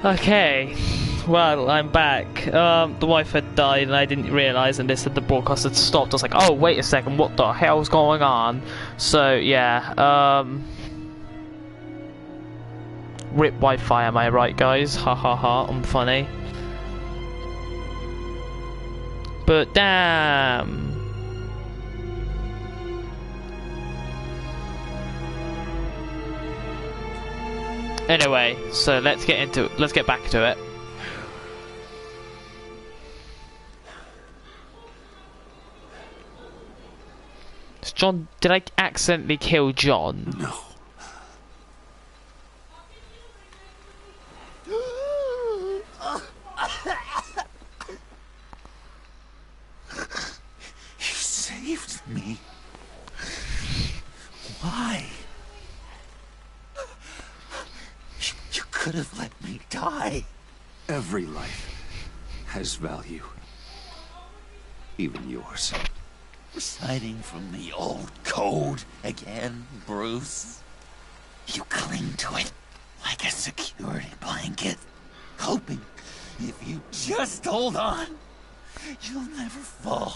Okay, well, I'm back. The wife had died and I didn't realise, and they said the broadcast had stopped. I was like, oh, wait a second, what the hell's going on? So, yeah, rip Wi-Fi, am I right, guys? Ha ha ha, I'm funny. But damn. Anyway, so let's get back to it. John, did I accidentally kill John? No. You saved me. Why? You could have let me die. Every life has value. Even yours. Reciting from the old code again, Bruce. You cling to it like a security blanket, hoping if you just hold on, you'll never fall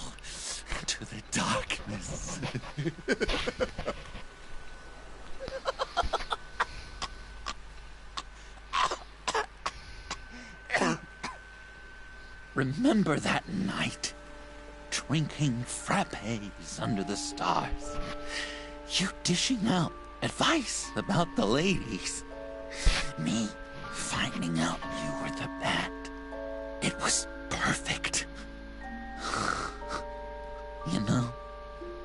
into the darkness. Remember that night? Drinking frappes under the stars. You dishing out advice about the ladies. Me finding out you were the bat. It was perfect. You know,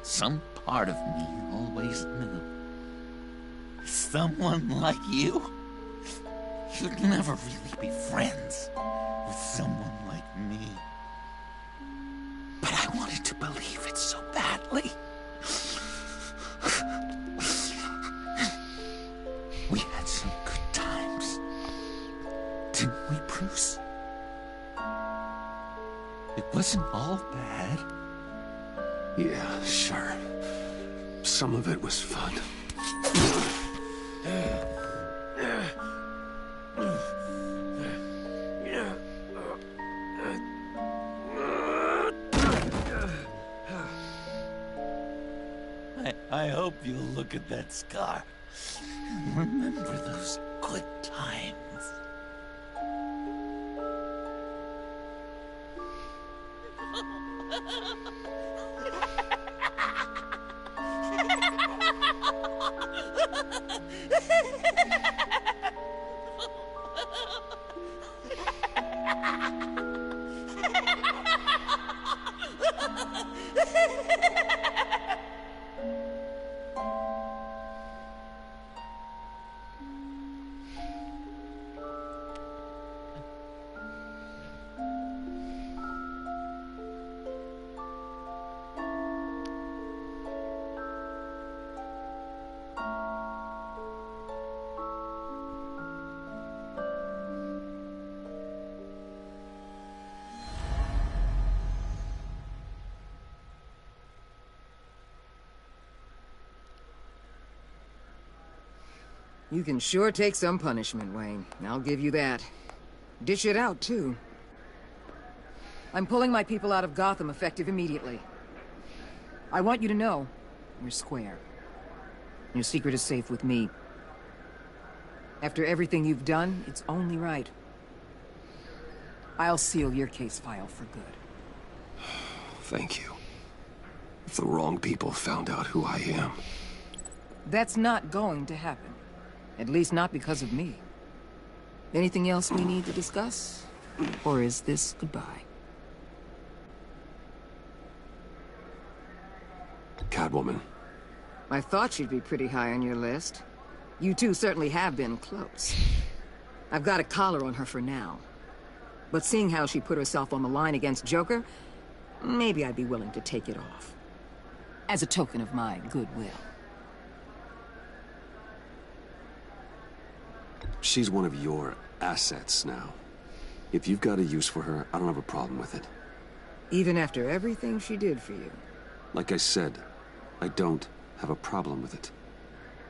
some part of me always knew. Someone like you, you'd never really be friends with someone like me. But I wanted to believe it so badly. We had some good times, didn't we, Bruce? It wasn't all bad. Yeah, sure. Some of it was fun. I hope you'll look at that scar and remember those good times. You can sure take some punishment, Wayne. I'll give you that. Dish it out, too. I'm pulling my people out of Gotham effective immediately. I want you to know, you're square. Your secret is safe with me. After everything you've done, it's only right. I'll seal your case file for good. Thank you. If the wrong people found out who I am... That's not going to happen. At least not because of me. Anything else we need to discuss? Or is this goodbye? Catwoman. I thought she'd be pretty high on your list. You two certainly have been close. I've got a collar on her for now. But seeing how she put herself on the line against Joker, maybe I'd be willing to take it off. As a token of my goodwill. She's one of your assets now. If you've got a use for her, I don't have a problem with it. Even after everything she did for you. Like I said, I don't have a problem with it.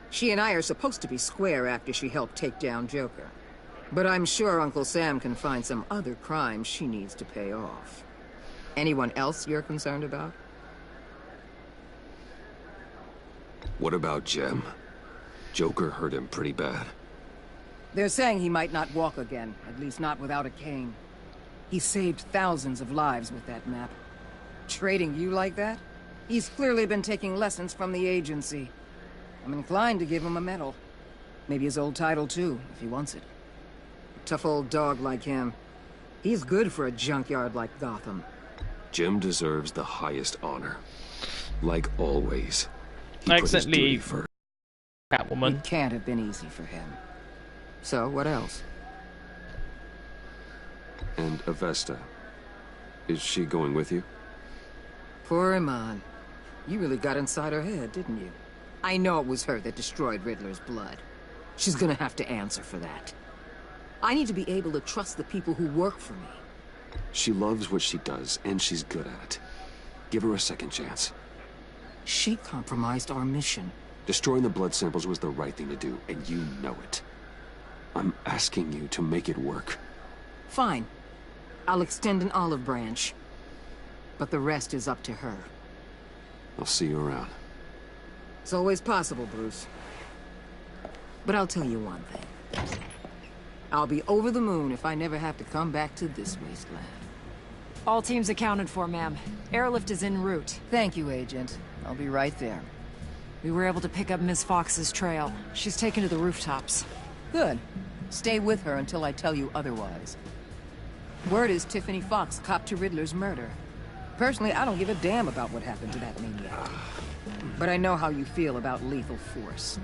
She and I are supposed to be square after she helped take down Joker. But I'm sure Uncle Sam can find some other crime she needs to pay off. Anyone else you're concerned about? What about Jem? Joker hurt him pretty bad. They're saying he might not walk again, at least not without a cane. He saved thousands of lives with that map. Trading you like that? He's clearly been taking lessons from the agency. I'm inclined to give him a medal. Maybe his old title too, if he wants it. A tough old dog like him. He's good for a junkyard like Gotham. Jem deserves the highest honor. Like always. He I put his accidentally duty first. Catwoman. It can't have been easy for him. So, what else? And Avesta. Is she going with you? Poor Iman. You really got inside her head, didn't you? I know it was her that destroyed Riddler's blood. She's gonna have to answer for that. I need to be able to trust the people who work for me. She loves what she does, and she's good at it. Give her a second chance. She compromised our mission. Destroying the blood samples was the right thing to do, and you know it. I'm asking you to make it work. Fine. I'll extend an olive branch. But the rest is up to her. I'll see you around. It's always possible, Bruce. But I'll tell you one thing. I'll be over the moon if I never have to come back to this wasteland. All teams accounted for, ma'am. Airlift is en route. Thank you, Agent. I'll be right there. We were able to pick up Miss Fox's trail. She's taken to the rooftops. Good. Stay with her until I tell you otherwise. Word is Tiffany Fox copped to Riddler's murder. Personally, I don't give a damn about what happened to that maniac. But I know how you feel about lethal force.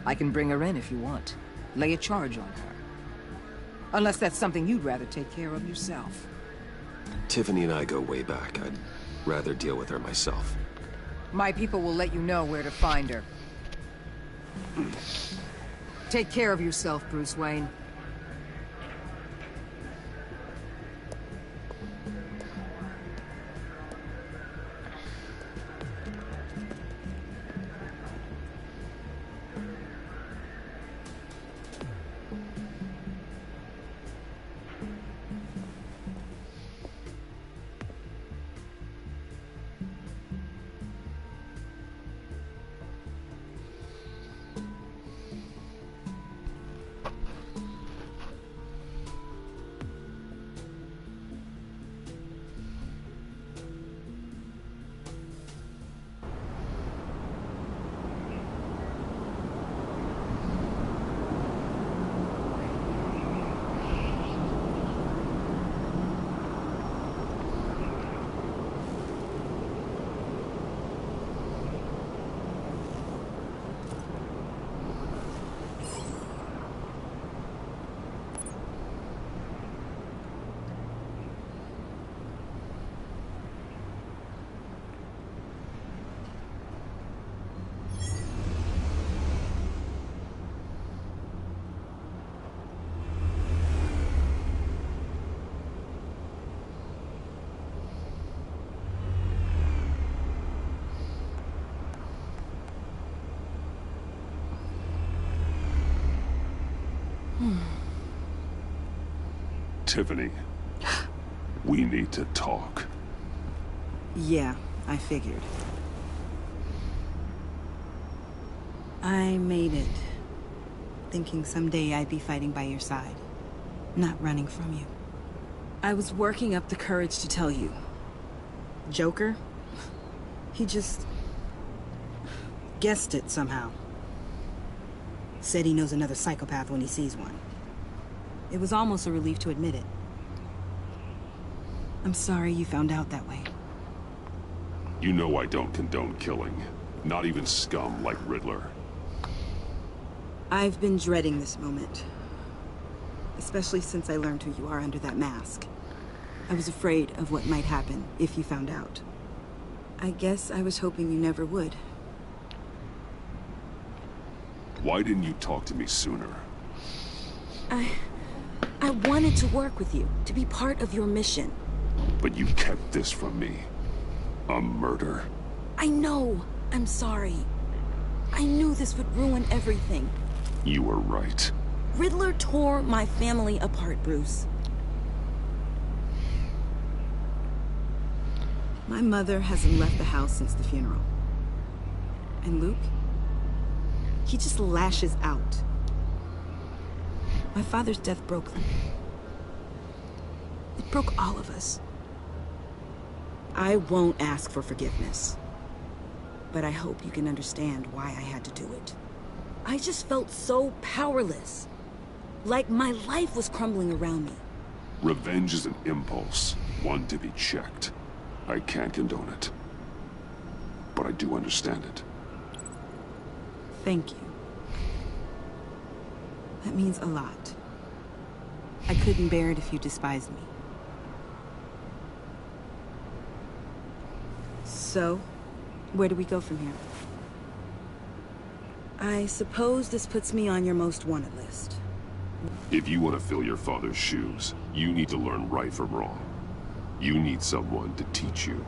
I can bring her in if you want. Lay a charge on her. Unless that's something you'd rather take care of yourself. Tiffany and I go way back. I'd rather deal with her myself. My people will let you know where to find her. Take care of yourself, Bruce Wayne. Tiffany, we need to talk. Yeah, I figured. I made it, thinking someday I'd be fighting by your side, not running from you. I was working up the courage to tell you. Joker? He just guessed it somehow. Said he knows another psychopath when he sees one. It was almost a relief to admit it. I'm sorry you found out that way. You know I don't condone killing. Not even scum like Riddler. I've been dreading this moment. Especially since I learned who you are under that mask. I was afraid of what might happen if you found out. I guess I was hoping you never would. Why didn't you talk to me sooner? I wanted to work with you, to be part of your mission. But you kept this from me. A murder. I know. I'm sorry. I knew this would ruin everything. You were right. Riddler tore my family apart, Bruce. My mother hasn't left the house since the funeral. And Luke? He just lashes out. My father's death broke them. It broke all of us. I won't ask for forgiveness. But I hope you can understand why I had to do it. I just felt so powerless. Like my life was crumbling around me. Revenge is an impulse, one to be checked. I can't condone it. But I do understand it. Thank you. That means a lot. I couldn't bear it if you despised me. So, where do we go from here? I suppose this puts me on your most wanted list. If you want to fill your father's shoes, you need to learn right from wrong. You need someone to teach you.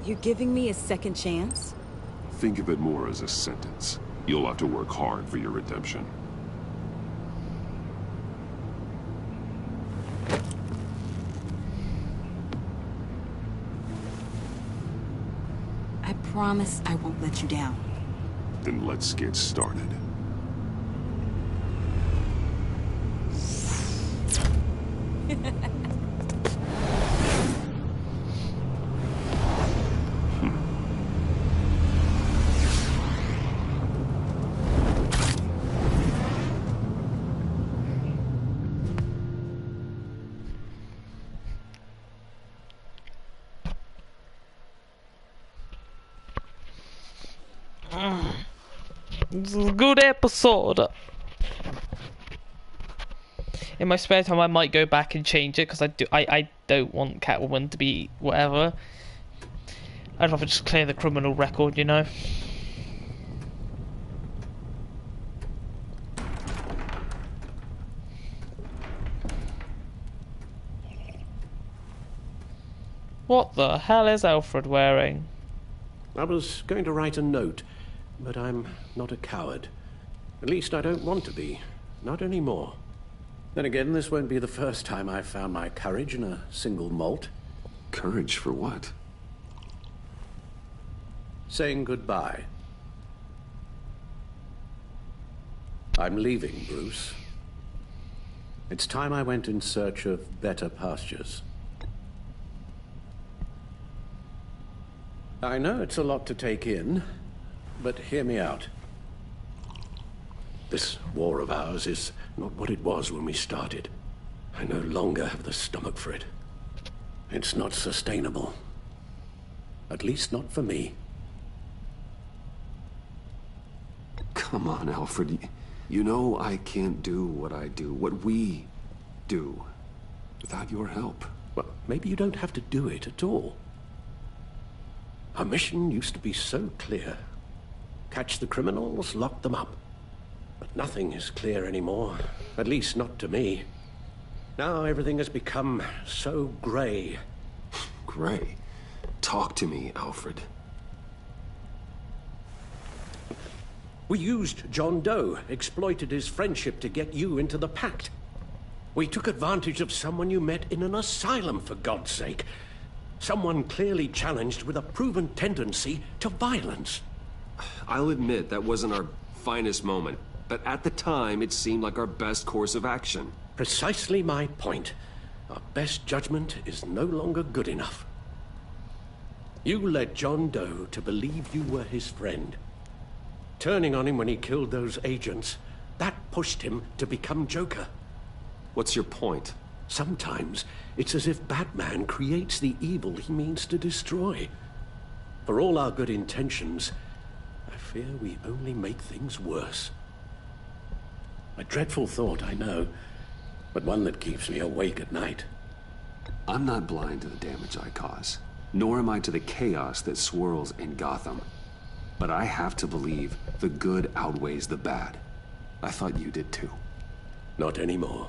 You're giving me a second chance? Think of it more as a sentence. You'll have to work hard for your redemption. I promise I won't let you down. Then let's get started. This is a good episode. In my spare time, I might go back and change it because I don't want Catwoman to be whatever. I'd rather just clear the criminal record, you know. What the hell is Alfred wearing? I was going to write a note, but I'm not a coward. At least I don't want to be. Not anymore. Then again, this won't be the first time I've found my courage in a single malt. Courage for what? Saying goodbye. I'm leaving, Bruce. It's time I went in search of better pastures. I know it's a lot to take in, but hear me out. This war of ours is not what it was when we started. I no longer have the stomach for it. It's not sustainable. At least not for me. Come on, Alfred. You know I can't do what I do, what we do, without your help. Well, maybe you don't have to do it at all. Our mission used to be so clear. Catch the criminals, lock them up. But nothing is clear anymore, at least not to me. Now everything has become so gray. Gray? Talk to me, Alfred. We used John Doe, exploited his friendship to get you into the pact. We took advantage of someone you met in an asylum, for God's sake. Someone clearly challenged with a proven tendency to violence. I'll admit that wasn't our finest moment, but at the time it seemed like our best course of action. Precisely my point. Our best judgment is no longer good enough. You led John Doe to believe you were his friend. Turning on him when he killed those agents, that pushed him to become Joker. What's your point? Sometimes it's as if Batman creates the evil he means to destroy. For all our good intentions, I fear we only make things worse. A dreadful thought, I know, but one that keeps me awake at night. I'm not blind to the damage I cause, nor am I to the chaos that swirls in Gotham. But I have to believe the good outweighs the bad. I thought you did too. Not anymore.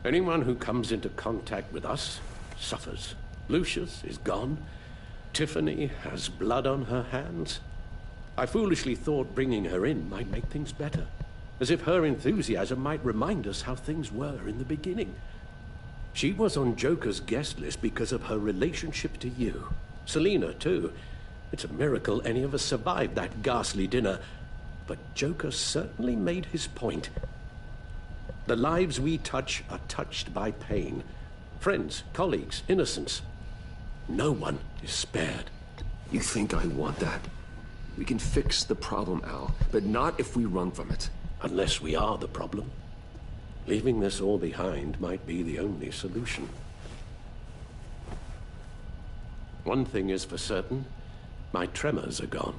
Anyone who comes into contact with us suffers. Lucius is gone. Tiffany has blood on her hands. I foolishly thought bringing her in might make things better. As if her enthusiasm might remind us how things were in the beginning. She was on Joker's guest list because of her relationship to you. Selina, too. It's a miracle any of us survived that ghastly dinner. But Joker certainly made his point. The lives we touch are touched by pain. Friends, colleagues, innocents. No one is spared. You think I want that? We can fix the problem, Al, but not if we run from it. Unless we are the problem. Leaving this all behind might be the only solution. One thing is for certain, my tremors are gone.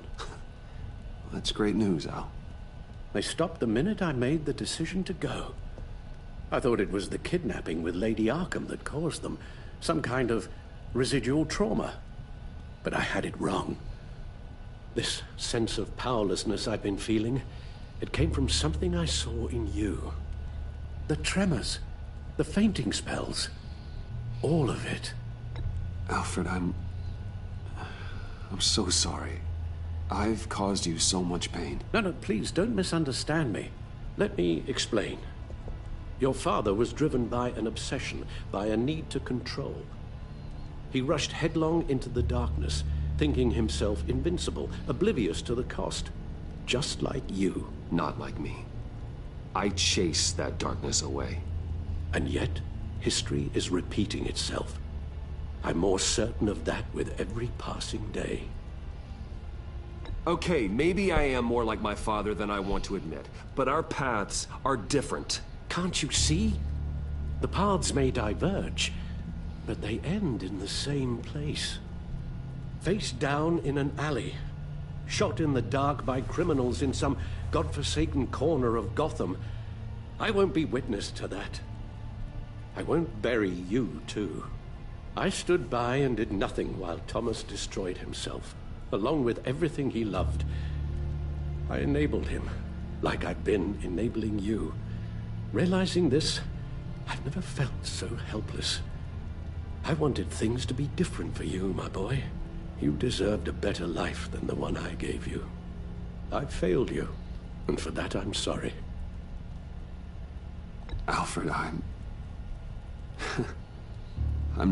That's great news, Al. They stopped the minute I made the decision to go. I thought it was the kidnapping with Lady Arkham that caused them. Some kind of residual trauma. But I had it wrong. This sense of powerlessness I've been feeling, it came from something I saw in you. The tremors, the fainting spells, all of it. Alfred, I'm so sorry. I've caused you so much pain. No, please don't misunderstand me. Let me explain. Your father was driven by an obsession, by a need to control. He rushed headlong into the darkness, thinking himself invincible, oblivious to the cost. Just like you. Not like me. I chase that darkness away. And yet, history is repeating itself. I'm more certain of that with every passing day. Okay, maybe I am more like my father than I want to admit, but our paths are different. Can't you see? The paths may diverge, but they end in the same place. Face down in an alley, shot in the dark by criminals in some godforsaken corner of Gotham. I won't be witness to that. I won't bury you, too. I stood by and did nothing while Thomas destroyed himself, along with everything he loved. I enabled him, like I've been enabling you. Realizing this, I've never felt so helpless. I wanted things to be different for you, my boy. You deserved a better life than the one I gave you. I failed you, and for that I'm sorry. Alfred, I'm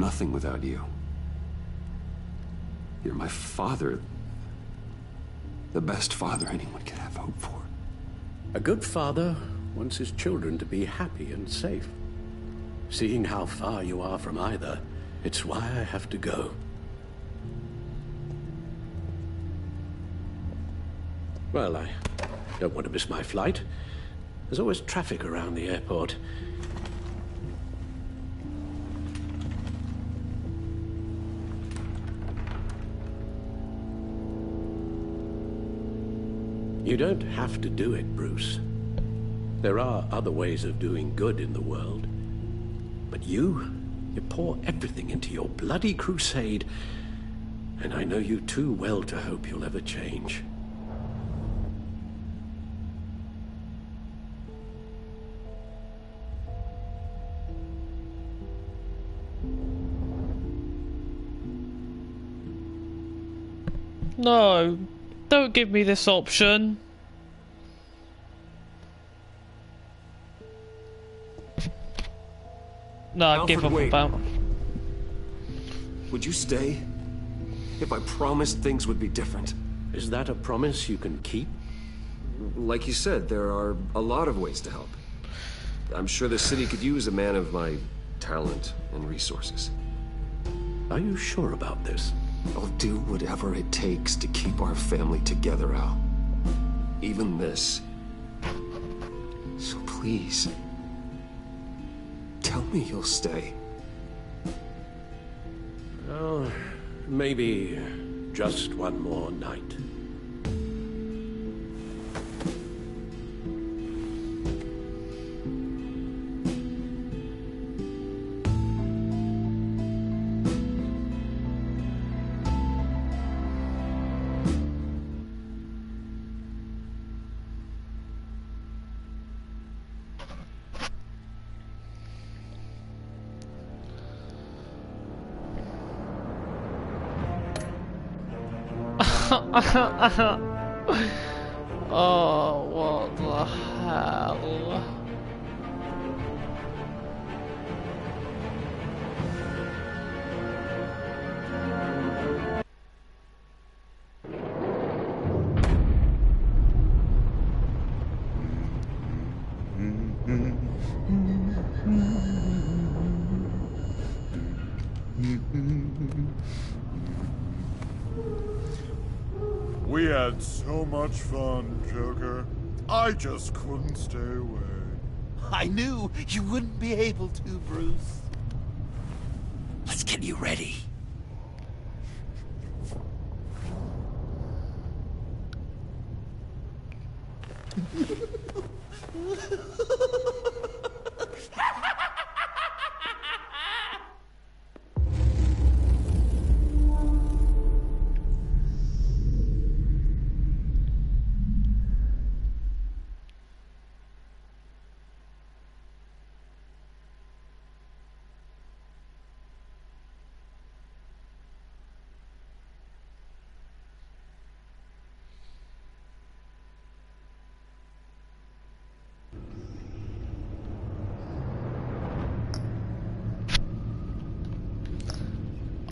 nothing without you. You're my father. The best father anyone could have hoped for. A good father wants his children to be happy and safe. Seeing how far you are from either, it's why I have to go. Well, I don't want to miss my flight. There's always traffic around the airport. You don't have to do it, Bruce. There are other ways of doing good in the world. But you pour everything into your bloody crusade, and I know you too well to hope you'll ever change. No, don't give me this option. No, I give up wait. about. Would you stay? If I promised things would be different. Is that a promise you can keep? Like you said, there are a lot of ways to help. I'm sure the city could use a man of my talent and resources. Are you sure about this? I'll do whatever it takes to keep our family together, Al. Even this. So please, tell me you'll stay. Oh, maybe just one more night. Oh, what the hell? We had so much fun, Joker. I just couldn't stay away. I knew you wouldn't be able to, Bruce. Let's get you ready.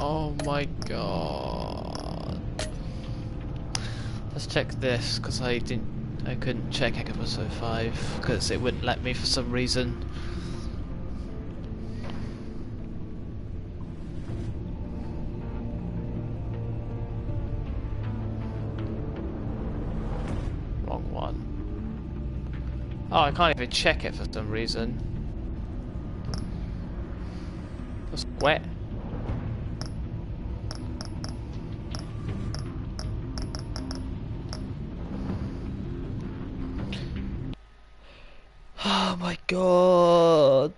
Oh my god. Let's check this, because I couldn't check episode 5 because it wouldn't let me for some reason. Wrong one. Oh, I can't even check it for some reason. It's wet. Oh my god.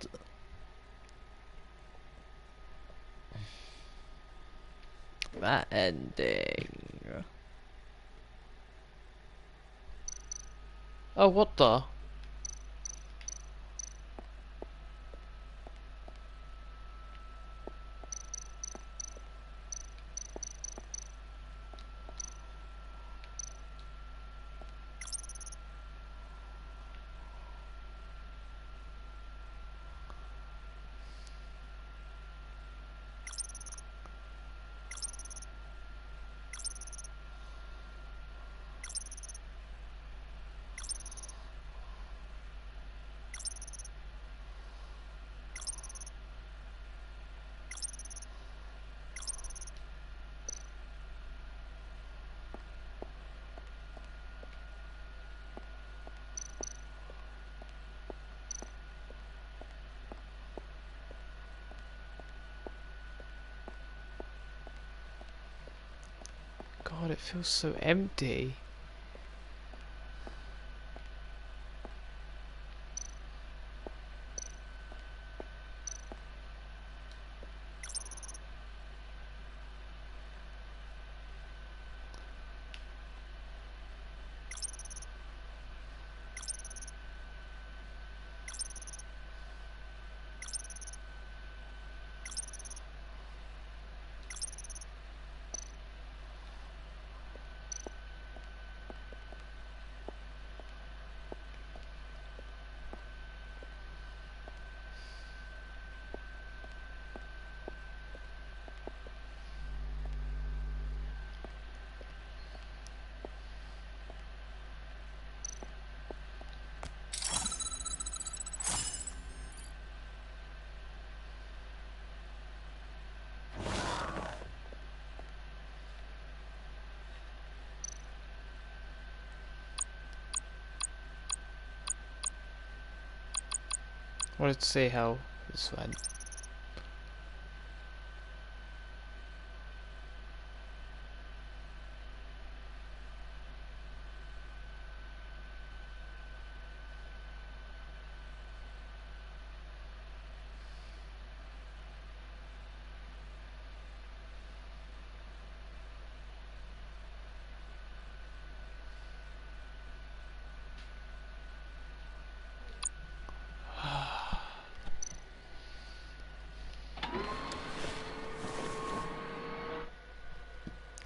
That ending. Oh, what the? God, it feels so empty. Wanted to see how this went.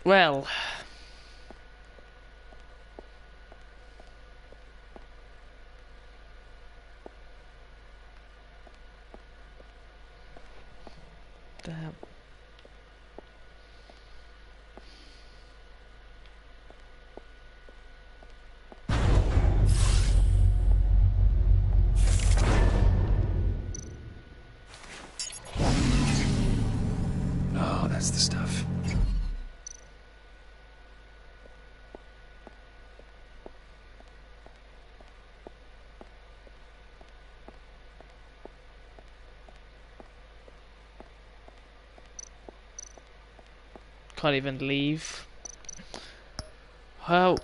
Well, Can't even leave. Well.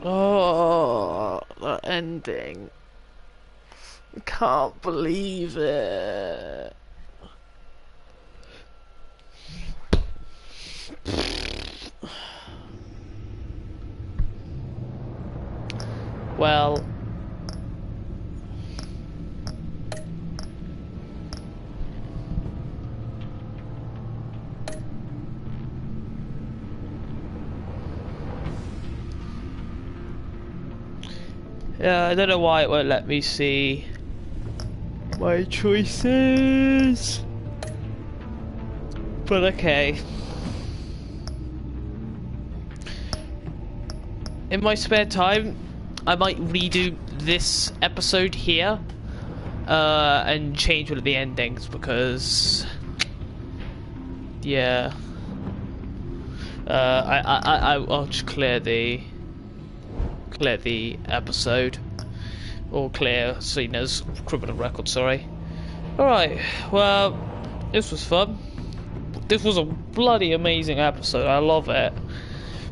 Oh, the ending. I can't believe it. Well. Yeah, I don't know why it won't let me see my choices. But okay. In my spare time, I might redo this episode here and change one of the endings because yeah. I'll just clear the episode, or clear Cena's criminal record, sorry. Alright, well, this was fun. This was a bloody amazing episode, I love it.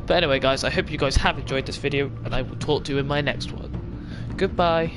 But anyway guys, I hope you guys have enjoyed this video, and I will talk to you in my next one. Goodbye.